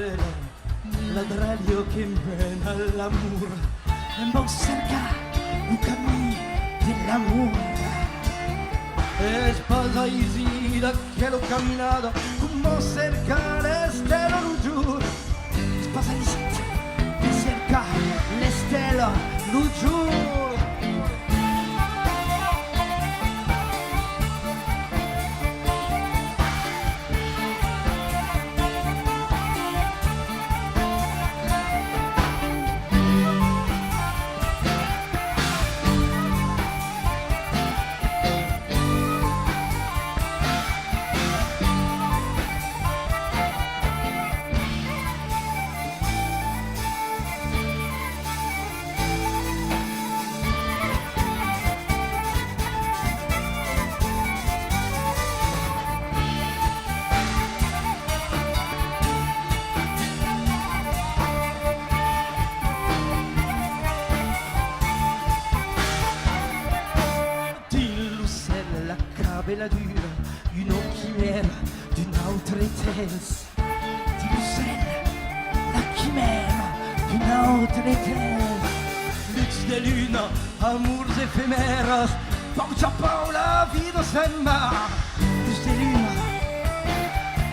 stelle, l'adrelio che impena l'amore, e non cerca un cammino dell'amore. E sposa Isida che l'ho camminata, come cerca le stelle un giorno. Sposa Isida che cerca le stelle un giorno. La dure, une chimère d'une autre éthèse. D'Illucelle, la chimère d'une autre éthèse. Luxe de lune, amours éphémères, porte à pas la vie de Semba. Luxe de lune,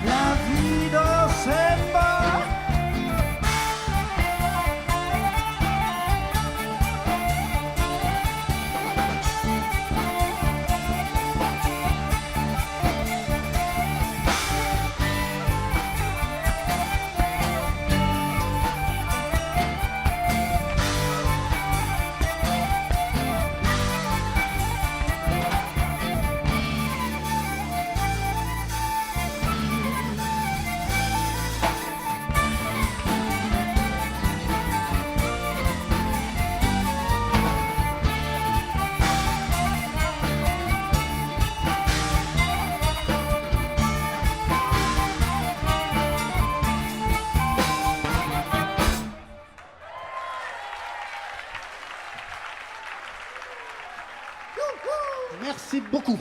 la vie de Semba. Merci beaucoup.